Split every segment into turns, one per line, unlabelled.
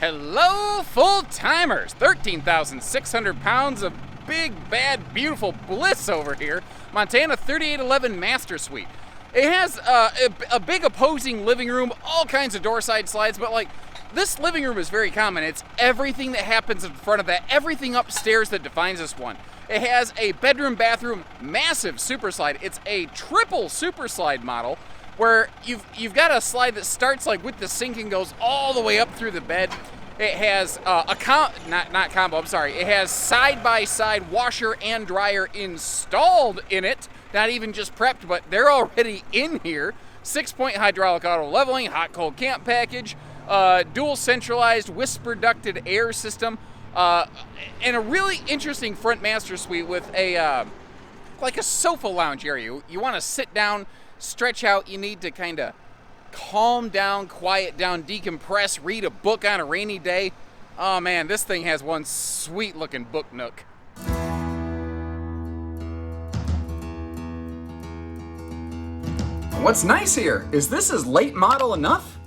Hello, full-timers! 13,600 pounds of big, bad, beautiful bliss over here. Montana 3811 Master Suite. It has a big opposing living room, all kinds of door side slides, but this living room is very common. It's everything that happens in front of that, everything upstairs that defines this one. It has a bedroom, bathroom, massive super slide. It's a triple super slide model where you've got a slide that starts with the sink and goes all the way up through the bed. It has it has side-by-side washer and dryer installed in it. Not even just prepped, but they're already in here. 6-point hydraulic auto leveling, hot-cold camp package, dual centralized whisper ducted air system, and a really interesting front master suite with a sofa lounge area. You want to sit down, stretch out. You need to kind of calm down, quiet down, decompress, read a book on a rainy day. Oh man, this thing has one sweet looking book nook.
What's nice here is this is late model enough.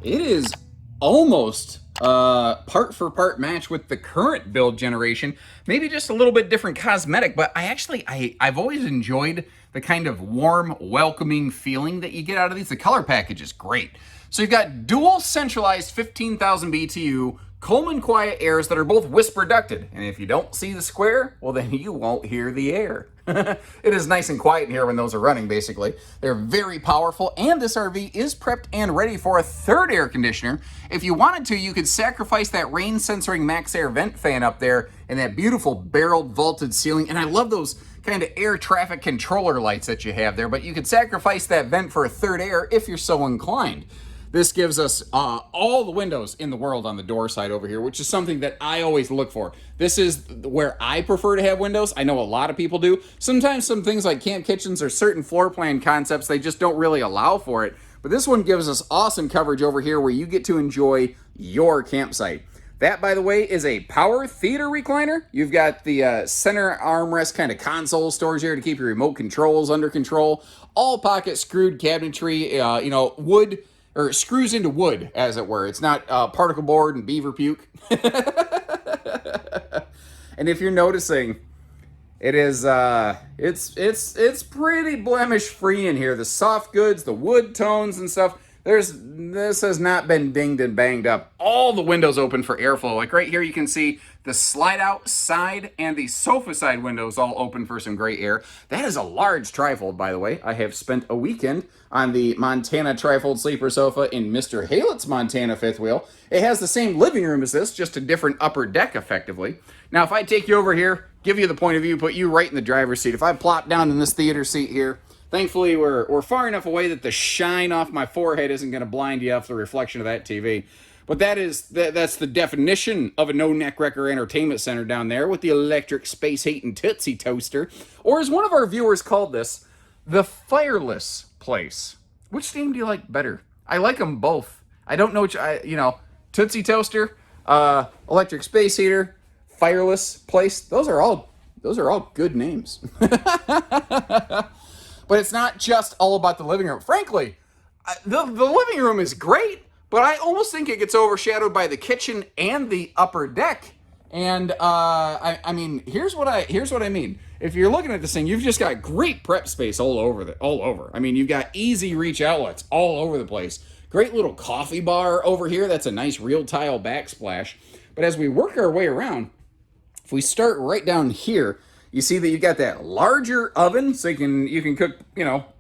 It is almost part for part match with the current build generation. Maybe just a little bit different cosmetic, but I've always enjoyed the kind of warm, welcoming feeling that you get out of these. The color package is great. So you've got dual centralized 15,000 BTU Coleman quiet airs that are both whisper ducted. And if you don't see the square, well then you won't hear the air. It is nice and quiet in here when those are running, basically. They're very powerful, and this RV is prepped and ready for a third air conditioner. If you wanted to, you could sacrifice that rain sensoring max air vent fan up there and that beautiful barreled vaulted ceiling. And I love those kind of air traffic controller lights that you have there, but you could sacrifice that vent for a third air if you're so inclined. This gives us all the windows in the world on the door side over here, which is something that I always look for. This is where I prefer to have windows. I know a lot of people do. Sometimes some things like camp kitchens or certain floor plan concepts, they just don't really allow for it. But this one gives us awesome coverage over here where you get to enjoy your campsite. That, by the way, is a power theater recliner. You've got the center armrest kind of console storage here to keep your remote controls under control. All pocket screwed cabinetry, wood, or screws into wood, as it were. It's not particle board and beaver puke. And if you're noticing, it is it's pretty blemish free in here. The soft goods, the wood tones and stuff. This has not been dinged and banged up. All the windows open for airflow. Like right here, you can see the slide out side and the sofa side windows all open for some great air. That is a large trifold, by the way. I have spent a weekend on the Montana trifold sleeper sofa in Mr. Halett's Montana fifth wheel. It has the same living room as this, just a different upper deck, effectively. Now, if I take you over here, give you the point of view, put you right in the driver's seat. If I plop down in this theater seat here, thankfully, we're far enough away that the shine off my forehead isn't going to blind you off the reflection of that TV. But that's the definition of a no-neck wrecker entertainment center down there with the electric space heating Tootsie Toaster. Or as one of our viewers called this, the fireless place. Which name do you like better? I like them both. I don't know which, Tootsie Toaster, electric space heater, fireless place. Those are all good names. But it's not just all about the living room. Frankly, the living room is great, but I almost think it gets overshadowed by the kitchen and the upper deck. And I mean, here's what I mean. If you're looking at this thing, you've just got great prep space all over. I mean, you've got easy reach outlets all over the place. Great little coffee bar over here. That's a nice real tile backsplash. But as we work our way around, if we start right down here, you see that you got that larger oven, so you can cook,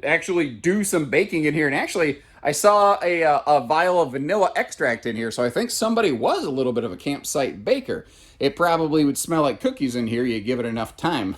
actually do some baking in here. And actually, I saw a vial of vanilla extract in here, so I think somebody was a little bit of a campsite baker. It probably would smell like cookies in here. You give it enough time.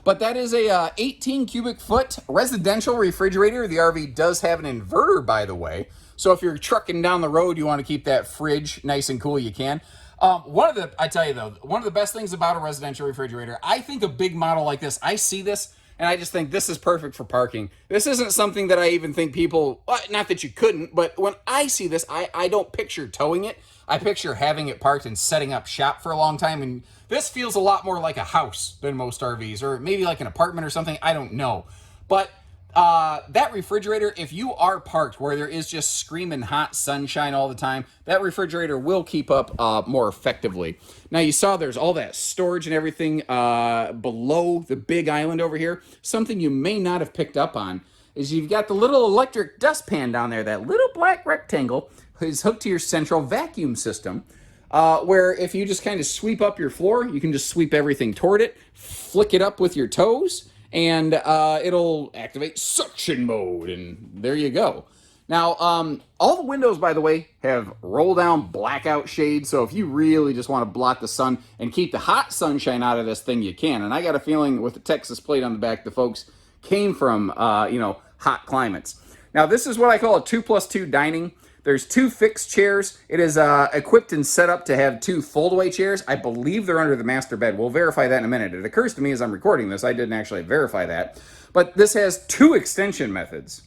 But that is a 18 cubic foot residential refrigerator. The RV does have an inverter, by the way. So if you're trucking down the road, you want to keep that fridge nice and cool, you can. One of the best things about a residential refrigerator, I think a big model like this, I see this, and I just think this is perfect for parking. This isn't something that I even think people, not that you couldn't, but when I see this, I don't picture towing it. I picture having it parked and setting up shop for a long time, and this feels a lot more like a house than most RVs, or maybe like an apartment or something, I don't know. But that refrigerator, if you are parked where there is just screaming hot sunshine all the time, that refrigerator will keep up more effectively. Now, you saw there's all that storage and everything below the big island over here. Something you may not have picked up on is you've got the little electric dustpan down there. That little black rectangle is hooked to your central vacuum system, where if you just kind of sweep up your floor, you can just sweep everything toward it, flick it up with your toes, and it'll activate suction mode, and there you go. Now, all the windows, by the way, have roll-down blackout shades, so if you really just want to blot the sun and keep the hot sunshine out of this thing, you can. And I got a feeling with the Texas plate on the back, the folks came from, hot climates. Now, this is what I call a 2+2 dining. There's 2 fixed chairs. It is equipped and set up to have 2 fold-away chairs. I believe they're under the master bed. We'll verify that in a minute. It occurs to me as I'm recording this, I didn't actually verify that. But this has 2 extension methods.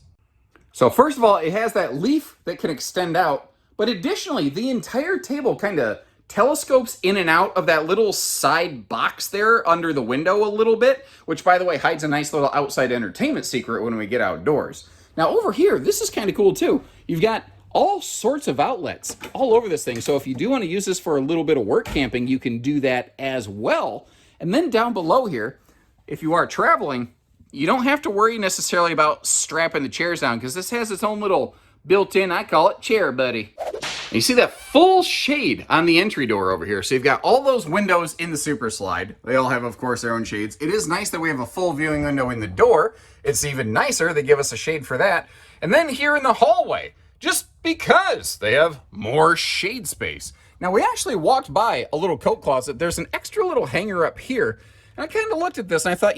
So first of all, it has that leaf that can extend out. But additionally, the entire table kind of telescopes in and out of that little side box there under the window a little bit, which, by the way, hides a nice little outside entertainment secret when we get outdoors. Now, over here, this is kind of cool, too. You've got all sorts of outlets all over this thing. So if you do want to use this for a little bit of work camping, you can do that as well. And then down below here, if you are traveling, you don't have to worry necessarily about strapping the chairs down because this has its own little built-in, I call it chair buddy. And you see that full shade on the entry door over here. So you've got all those windows in the Super Slide. They all have, of course, their own shades. It is nice that we have a full viewing window in the door. It's even nicer. They give us a shade for that. And then here in the hallway, just because they have more shade space. Now, we actually walked by a little coat closet. There's an extra little hanger up here. And I kind of looked at this and I thought,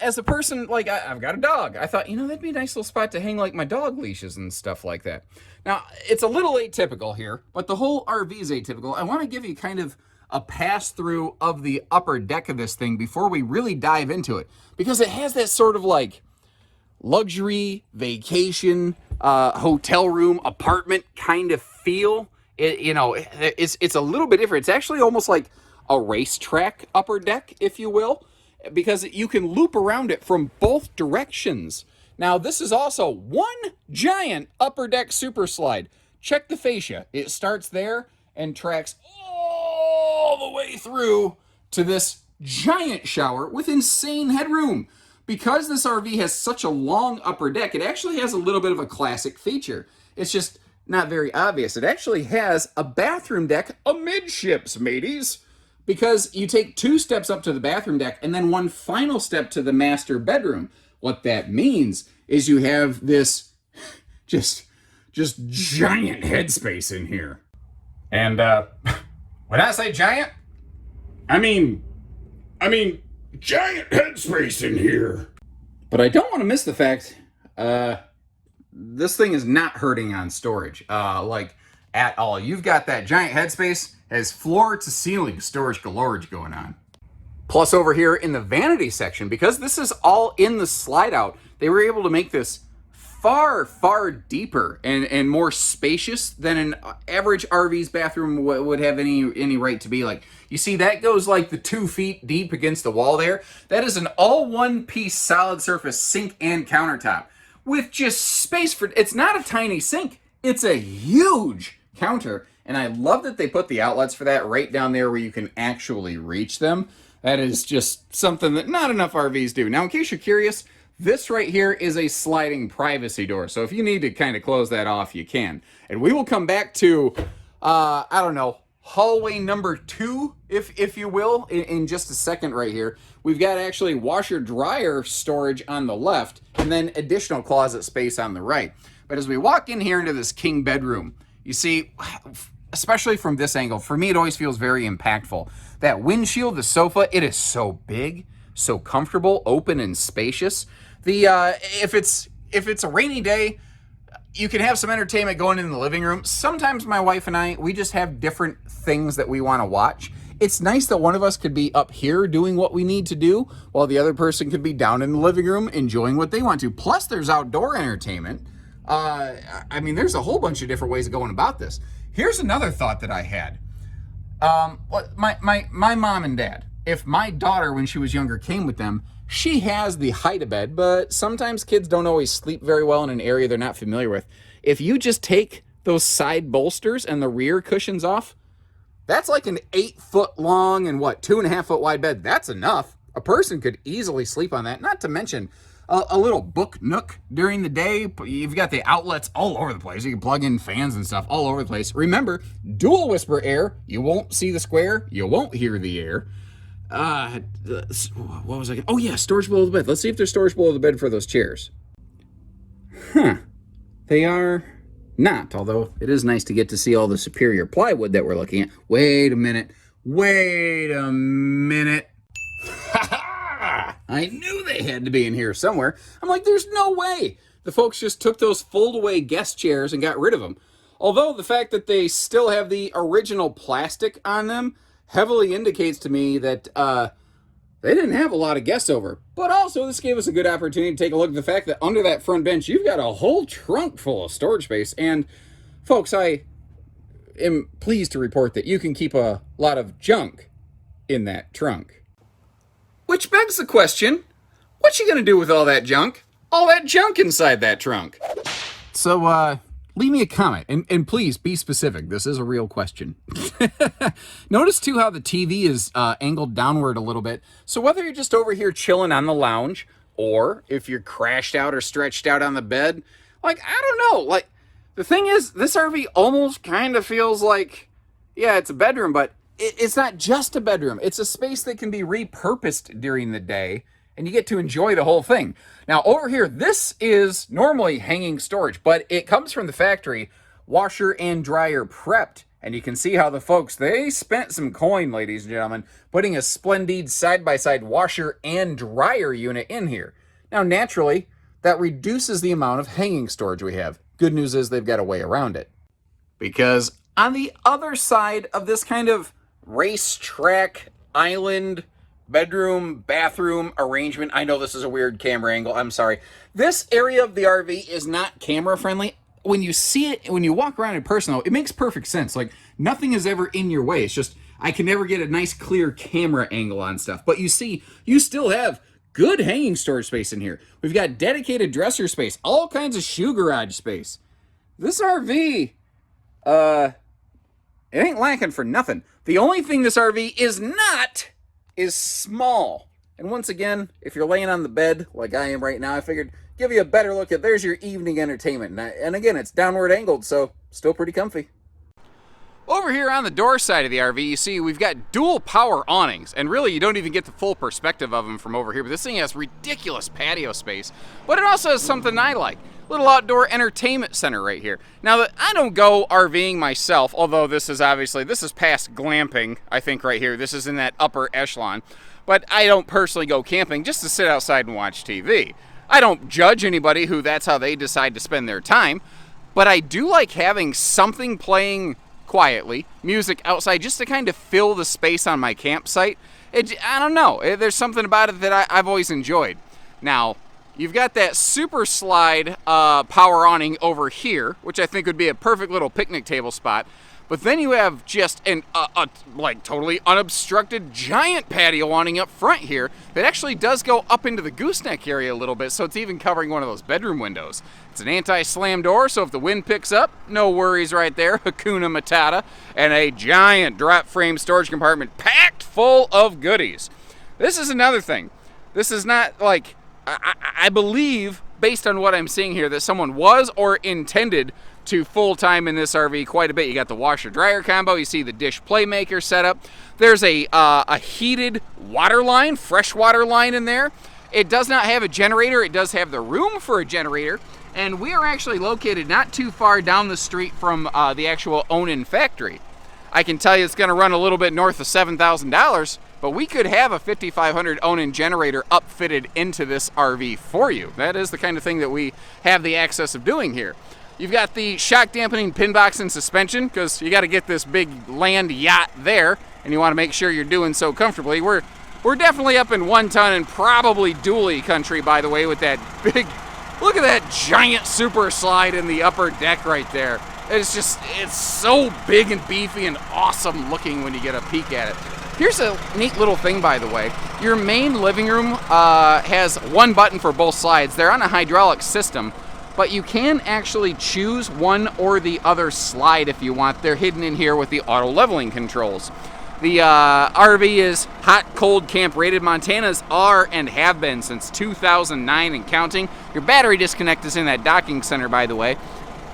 as a person, like, I've got a dog. I thought, that'd be a nice little spot to hang, like, my dog leashes and stuff like that. Now, it's a little atypical here, but the whole RV is atypical. I want to give you kind of a pass-through of the upper deck of this thing before we really dive into it. Because it has that sort of, like, luxury, vacation, hotel room, apartment kind of feel. It's a little bit different. It's actually almost like a racetrack upper deck, if you will, because you can loop around it from both directions. Now, this is also one giant upper deck super slide. Check the fascia. It starts there and tracks all the way through to this giant shower with insane headroom. Because this RV has such a long upper deck, it actually has a little bit of a classic feature. It's just not very obvious. It actually has a bathroom deck amidships, mateys. Because you take 2 steps up to the bathroom deck and then one final step to the master bedroom. What that means is you have this just giant headspace in here. And when I say giant, I mean giant headspace in here. But I don't want to miss the fact this thing is not hurting on storage, at all. You've got that giant headspace, has floor to ceiling storage galore going on. Plus over here in the vanity section, because this is all in the slide out, they were able to make this far, far deeper and more spacious than an average RV's bathroom would have any right to be. Like, you see, that goes like the 2 feet deep against the wall there. That is an all one-piece solid surface sink and countertop with just space for, it's not a tiny sink, it's a huge counter. And I love that they put the outlets for that right down there where you can actually reach them. That is just something that not enough RVs do. Now, in case you're curious, this right here is a sliding privacy door. So if you need to kind of close that off, you can. And we will come back to, hallway number 2, if you will, in just a second right here. We've got actually washer-dryer storage on the left and then additional closet space on the right. But as we walk in here into this king bedroom, you see, especially from this angle, for me, it always feels very impactful. That windshield, the sofa, it is so big, so comfortable, open and spacious. If it's a rainy day, you can have some entertainment going in the living room. Sometimes my wife and I, we just have different things that we want to watch. It's nice that one of us could be up here doing what we need to do, while the other person could be down in the living room enjoying what they want to. Plus, there's outdoor entertainment. There's a whole bunch of different ways of going about this. Here's another thought that I had. My mom and dad, if my daughter, when she was younger, came with them, She has the hide-a-bed, but sometimes kids don't always sleep very well in an area they're not familiar with. If you just take those side bolsters and the rear cushions off, that's like an 8-foot long and 2.5 foot wide bed. That's enough. A person could easily sleep on that. Not to mention a little book nook during the day. You've got the outlets all over the place. You can plug in fans and stuff all over the place. Remember, dual whisper air. You won't see the square. You won't hear the air. What was I gonna... Oh yeah, storage below the bed. Let's see if there's storage below the bed for those chairs. They are not, although it is nice to get to see all the superior plywood that we're looking at. Wait a minute. I knew they had to be in here somewhere. I'm like, there's no way. The folks just took those fold-away guest chairs and got rid of them. Although the fact that they still have the original plastic on them heavily indicates to me that they didn't have a lot of guests over. But also, this gave us a good opportunity to take a look at the fact that under that front bench, you've got a whole trunk full of storage space. And, folks, I am pleased to report that you can keep a lot of junk in that trunk. Which begs the question, what you gonna do with all that junk? All that junk inside that trunk? So, leave me a comment, and please be specific. This is a real question. Notice, too, how the TV is angled downward a little bit. So whether you're just over here chilling on the lounge, or if you're crashed out or stretched out on the bed, like, I don't know. Like, the thing is, this RV almost kind of feels like, yeah, it's a bedroom, but it's not just a bedroom. It's a space that can be repurposed during the day, and you get to enjoy the whole thing. Now, over here, this is normally hanging storage, but it comes from the factory, washer and dryer prepped. And you can see how the folks, they spent some coin, ladies and gentlemen, putting a Splendid side-by-side washer and dryer unit in here. Now, naturally, that reduces the amount of hanging storage we have. Good news is they've got a way around it. Because on the other side of this kind of racetrack island bedroom, bathroom arrangement. I know this is a weird camera angle. I'm sorry. This area of the RV is not camera friendly. When you see it, when you walk around in person, though, it makes perfect sense. Like, nothing is ever in your way. It's just, I can never get a nice, clear camera angle on stuff. But you see, you still have good hanging storage space in here. We've got dedicated dresser space, all kinds of shoe garage space. This RV, it ain't lacking for nothing. The only thing this RV is not is small. And once again, if you're laying on the bed like I am right now, I figured give you a better look at, there's your evening entertainment. And again, it's downward angled, so still pretty comfy. Over here on the door side of the RV, you see we've got dual power awnings, and really you don't even get the full perspective of them from over here, but this thing has ridiculous patio space, but it also has something I like. Little outdoor entertainment center right here. Now, I don't go RVing myself, although this is past glamping, I think, right here. This is in that upper echelon, but I don't personally go camping just to sit outside and watch TV. I don't judge anybody who that's how they decide to spend their time, but I do like having something playing quietly, music outside, just to kind of fill the space on my campsite. I don't know, there's something about it that I've always enjoyed. Now, you've got that super slide power awning over here, which I think would be a perfect little picnic table spot. But then you have just a totally unobstructed giant patio awning up front here that actually does go up into the gooseneck area a little bit, so it's even covering one of those bedroom windows. It's an anti-slam door, so if the wind picks up, no worries right there. Hakuna Matata. And a giant drop frame storage compartment packed full of goodies. This is another thing. This is not like, I believe, based on what I'm seeing here, that someone was or intended to full-time in this RV quite a bit. You got the washer-dryer combo. You see the dish playmaker setup. There's a heated water line, fresh water line in there. It does not have a generator. It does have the room for a generator. And we are actually located not too far down the street from the actual Onan factory. I can tell you it's going to run a little bit north of $7,000, but we could have a 5500 Onan generator upfitted into this RV for you. That is the kind of thing that we have the access of doing here. You've got the shock dampening pin box and suspension, because you got to get this big land yacht there, and you want to make sure you're doing so comfortably. We're definitely up in 1 ton and probably dually country, by the way, with that big, look at that giant super slide in the upper deck right there. It's so big and beefy and awesome looking when you get a peek at it.
Here's a neat little thing, by the way. Your main living room has one button for both sides. They're on a hydraulic system, but you can actually choose one or the other slide if you want. They're hidden in here with the auto leveling controls. The RV is hot, cold, camp rated. Montana's are and have been since 2009 and counting. Your battery disconnect is in that docking center, by the way.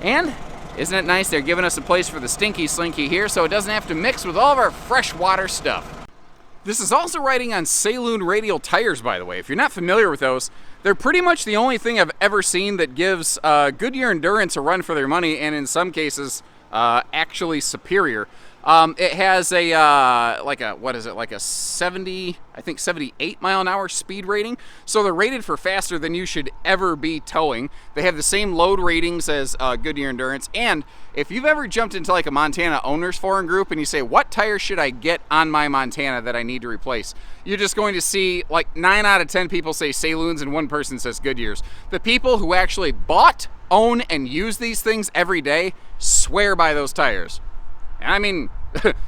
And isn't it nice they're giving us a place for the stinky slinky here so it doesn't have to mix with all of our freshwater stuff. This is also riding on Saloon radial tires, by the way. If you're not familiar with those, they're pretty much the only thing I've ever seen that gives Goodyear Endurance a run for their money, and in some cases, actually superior. It has a, like a 70, I think 78 mile an hour speed rating. So they're rated for faster than you should ever be towing. They have the same load ratings as Goodyear Endurance. And if you've ever jumped into like a Montana owners forum group and you say, what tire should I get on my Montana that I need to replace? You're just going to see like 9 out of 10 people say Saloons and 1 person says Goodyears. The people who actually bought, own, and use these things every day swear by those tires. I mean,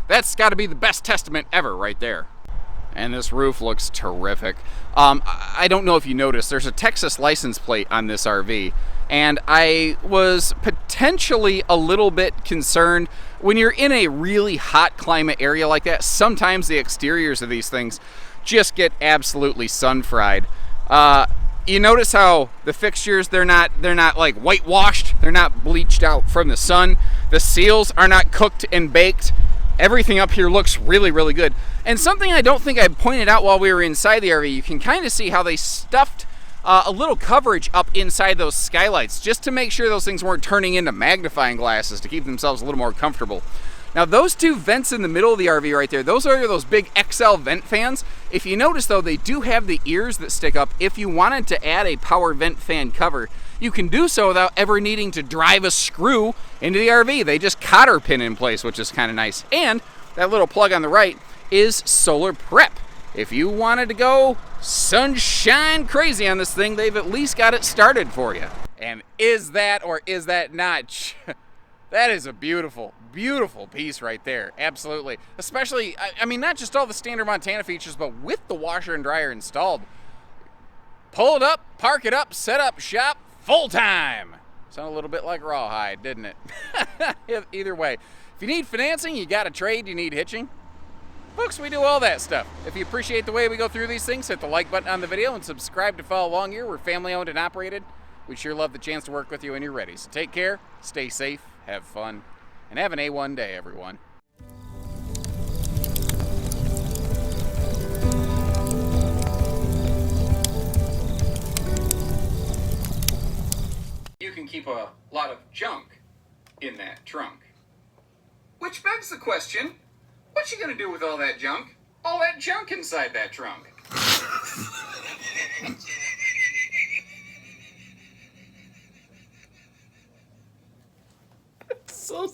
that's got to be the best testament ever right there. And this roof looks terrific. I don't know if you noticed, there's a Texas license plate on this RV. And I was potentially a little bit concerned when you're in a really hot climate area like that. Sometimes the exteriors of these things just get absolutely sun-fried. You notice how the fixtures, they're not like whitewashed, they're not bleached out from the sun. The seals are not cooked and baked. Everything up here looks really, really good. And something I don't think I pointed out while we were inside the RV, you can kind of see how they stuffed a little coverage up inside those skylights just to make sure those things weren't turning into magnifying glasses to keep themselves a little more comfortable. Now those 2 vents in the middle of the RV right there, those are those big XL vent fans. If you notice though, they do have the ears that stick up. If you wanted to add a power vent fan cover, you can do so without ever needing to drive a screw into the RV. They just cotter pin in place, which is kind of nice. And that little plug on the right is solar prep. If you wanted to go sunshine crazy on this thing, they've at least got it started for you. And is that or is that not? That is a beautiful, beautiful piece right there. Absolutely. Especially, I mean, not just all the standard Montana features, but with the washer and dryer installed. Pull it up, park it up, set up shop, full time. Sounded a little bit like Rawhide, didn't it? Either way, if you need financing, you got a trade, you need hitching. Folks, we do all that stuff. If you appreciate the way we go through these things, hit the like button on the video and subscribe to follow along here. We're family owned and operated. We sure love the chance to work with you when you're ready. So take care, stay safe, have fun, and have an A1 day, everyone. You can keep a lot of junk in that trunk. Which begs the question, what you gonna do with all that junk? All that junk inside that trunk? So